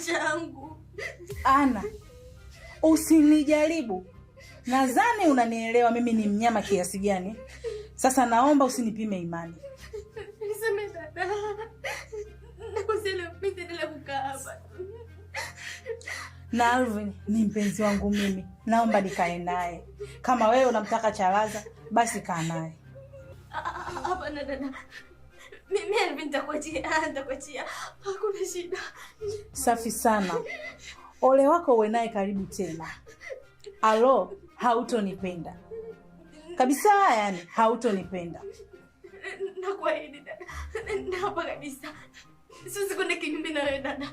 maisha yangu. Ana, usinijaribu. Nadhani unanielewa mimi ni mnyama kiasi gani. Sasa naomba usinipime imani. Nisamehe dada. Nakosea mimi ndio kukaa hapa. Na Alvin ni mpenzi wangu mimi. Naomba nikae naye. Kama wewe unamtaka Chalaza, basi kaa naye. Hapana dada. Mimi Alvin nitakuachia. Hakuna shida. Safi sana. Ole wako uwe naye karibu tena. Alo, hautonipenda. Kabisa yani, hautonipenda. Nakuahidi dada. Naapa kabisa. Siwezi kwenda kinyume na wewe dada.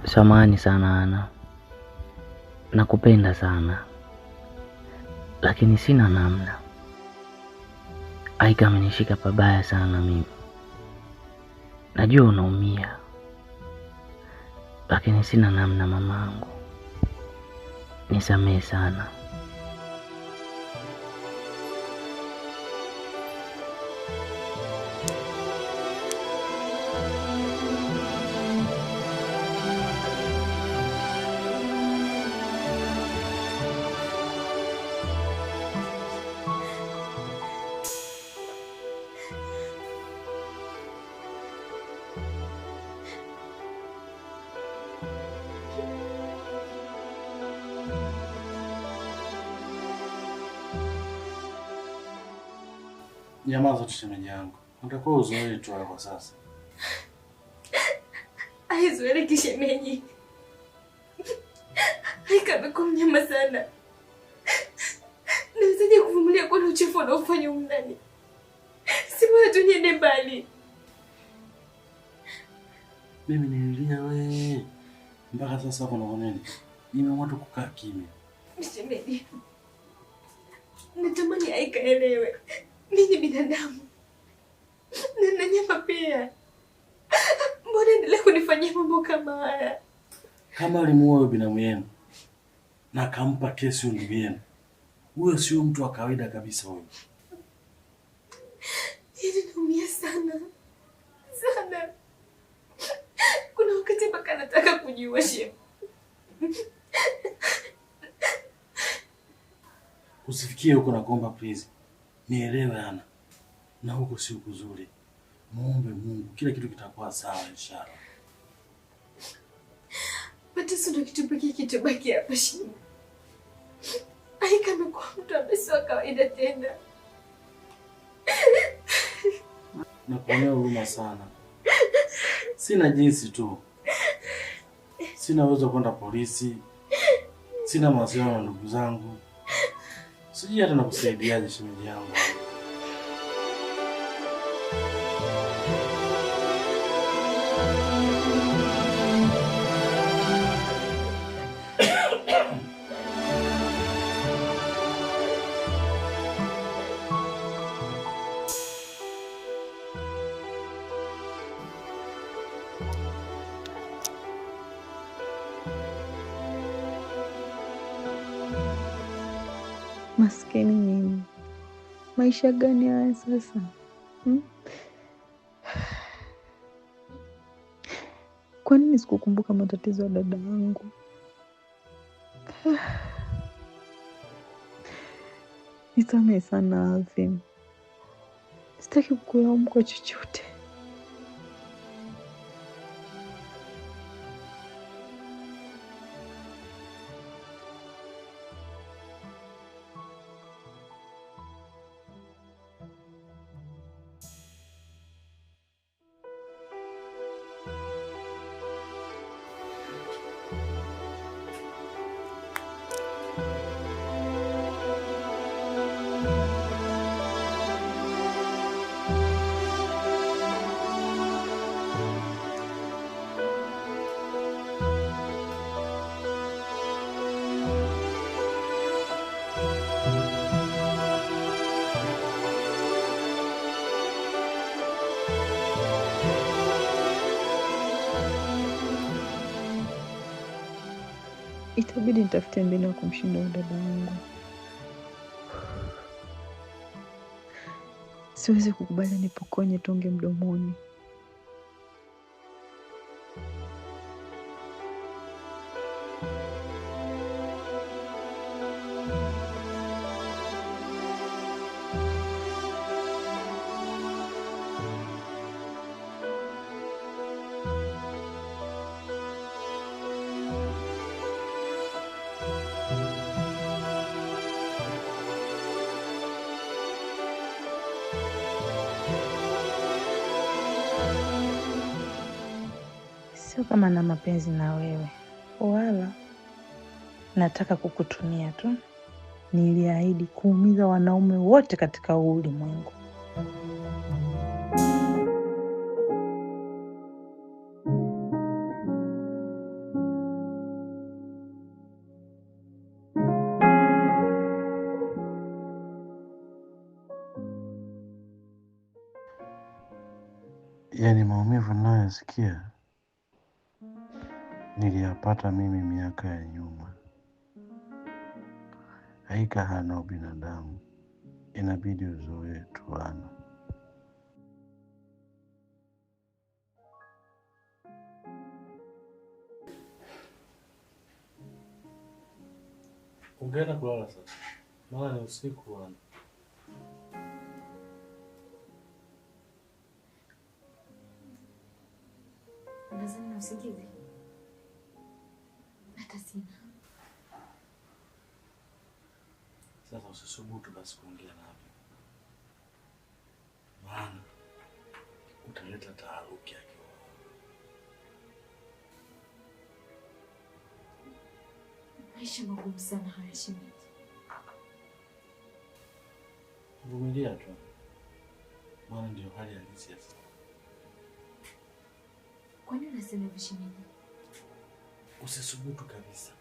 Samahani sana Ana. Nakupenda sana. Lakini sina namna. Aika amenishika pabaya sana mimi. Najua unaumia. Lakini sina namna mamangu. Nisamehe sana. Nyamaza tu shemeji yangu. Utakuwa uzoee tu kwa sasa. Aizoele kishemeji. Aika amekuwa mnyama sana. Nawezaje kuvumilia kwa uchafu unaofanya umndani? Si bora tu niende mbali. Mimi nililia wewe. Mpaka sasa hapo naona nini? Nimeamua tu kukaa kimya. Shemeji. Natamani Aika elewe. Mimi binadamu. Na nyama pia. Mbona endelea kunifanyia mambo kama haya? Kama alimuoa binamu yenu na akampa kesi ndugu yenu, huyo sio mtu wa kawaida kabisa huyo. Naumia sana. Sana. Kuna wakati mpaka nataka kujiua shemeji. Usifikie huko na kuomba please. Nielewe Ana. Na huko sio kuzuri. Muombe Mungu, kila kitu kitakuwa sawa inshallah. Mateso ndio kitubaki hapa chini. Aika amekuwa mtu amesiwa kawaida tena. Nakuonea huruma sana. Sina jinsi tu. Sina uwezo kwenda polisi. Sina mawasiliano na ndugu zangu. Sijui hata nakusaidiaje shemeji yangu. Maskini mimi. Maisha gani haya sasa? Kwa nini sikukumbuka matatizo ya dada yangu? Nisamehe sana Alvin. Sitaki kukulaumu kwa chochote. Itabidi nitafute mbinu ya kumshinda huyu dada wangu. Siwezi kukubali nipokonye tonge mdomoni. Sio kama na mapenzi na wewe, wala nataka kukutumia tu. Niliahidi kuumiza wanaume wote katika huu ulimwengu. Yaani maumivu ninayoyasikia niliyapata mimi miaka ya nyuma. Haika hana ubinadamu, inabidi uzoee tu Ana. Ungeenda kulala sasa, maana ni usiku Ana. Unazani na usingizi? Hata sina. Sasa usisubutu basi kuongea nami, maana utaleta taharuki yake. Maisha magumu sana haya shemeji. Vumilia tu, maana ndio hali halisi ya sasa. Kwa nini unasema hivyo shemeji? Usisubutu kabisa.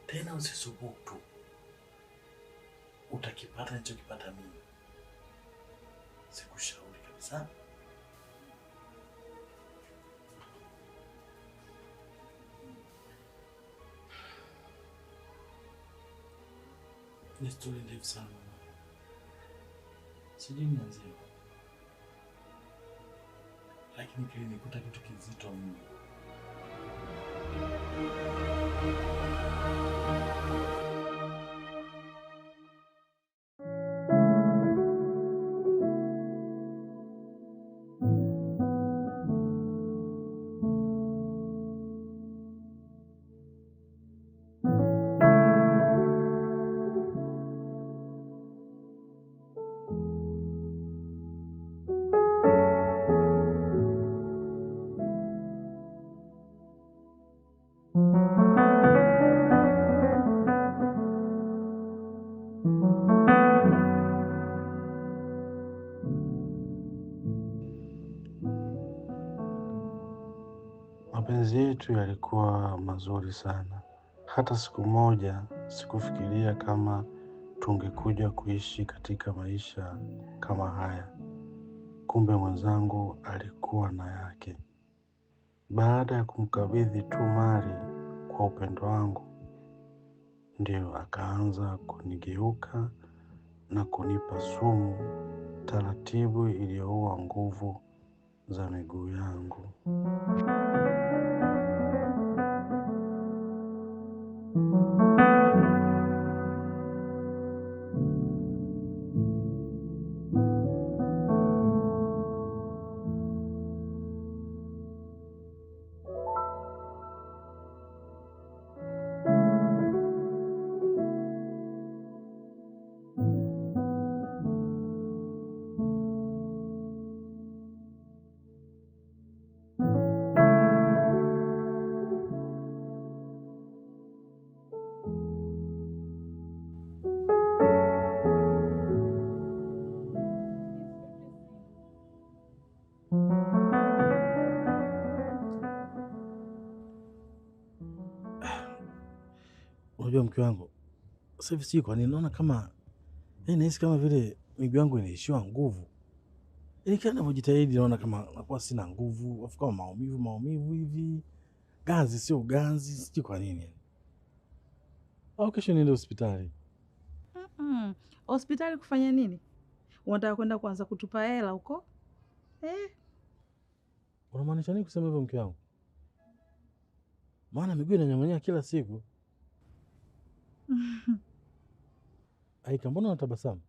Tena usisubutu. Utakipata nilichokipata mimi. Sikushauri kabisa. Ni stori ndefu sana mama. Sijui nianzie wapi. Lakini kilinikuta kitu kizito mno. Mapenzi yetu yalikuwa mazuri sana. Hata siku moja sikufikiria kama tungekuja kuishi katika maisha kama haya. Kumbe mwenzangu alikuwa na yake. Baada ya kumkabidhi tu mali kwa upendo wangu, ndio akaanza kunigeuka na kunipa sumu taratibu iliyoua nguvu za miguu yangu. Unajua mke wangu, sasa hivi sijui kwa nini naona kama nahisi kama vile miguu yangu inaishiwa nguvu. Kila ninapojitahidi naona kama nakuwa sina nguvu, afu kama maumivu hivi. Ganzi sio ganzi, sijui kwa nini. Au kesho niende hospitali? Hospitali kufanya nini? Unataka kwenda kuanza kutupa hela huko? Unamaanisha nini kusema hivyo mke wangu? Maana miguu inanyong'onyea kila siku. Aika, mbona unatabasamu?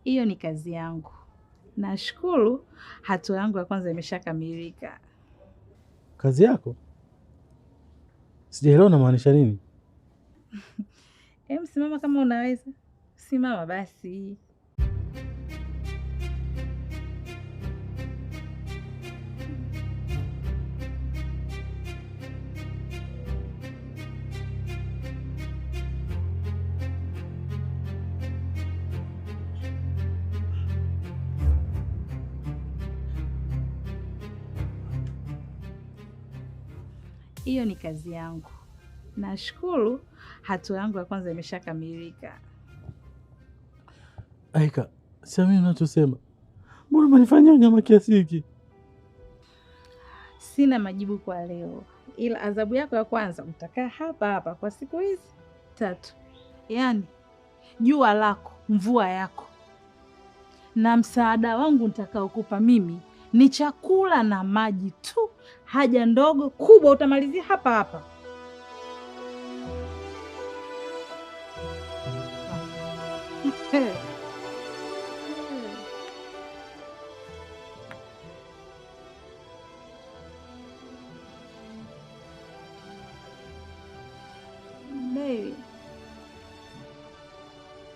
Hiyo ni kazi yangu. Nashukuru hatua yangu ya kwanza imeshakamilika. Kazi yako? Sijaelewa unamaanisha nini? Simama kama unaweza. Simama basi. Hiyo ni kazi yangu. Nashukuru hatua yangu ya kwanza imeshakamilika. Aika, siamini unachosema. Mbona umenifanyia unyama kiasi hiki? Sina majibu kwa leo, ila adhabu yako ya kwanza utakaa hapa hapa kwa siku hizi 3. Yaani jua lako, mvua yako, na msaada wangu nitakaokupa mimi ni chakula na maji tu. Haja ndogo kubwa utamalizia hapa hapa. Baby,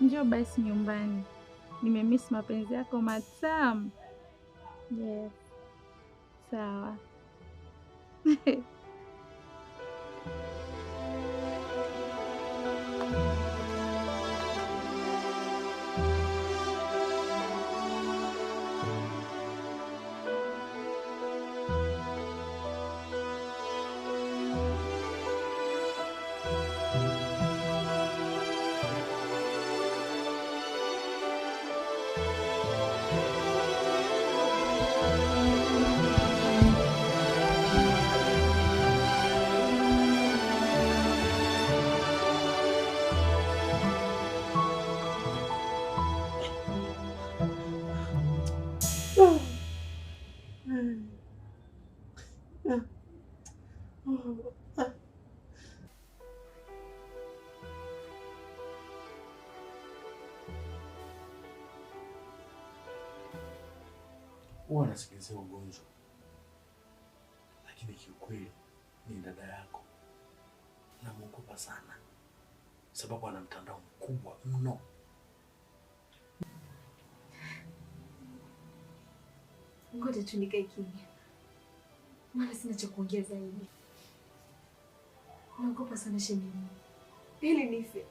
njoo basi nyumbani. Nimemiss mapenzi yako matamu. Yes. Sawa. Huwa nasikilizia ugonjwa, lakini kiukweli ni dada yako. Namuogopa sana sababu ana mtandao mkubwa mno. Ngoja tu nikae kimya, maana sina cha kuongea zaidi. Naogopa sana shemeji, ili nife.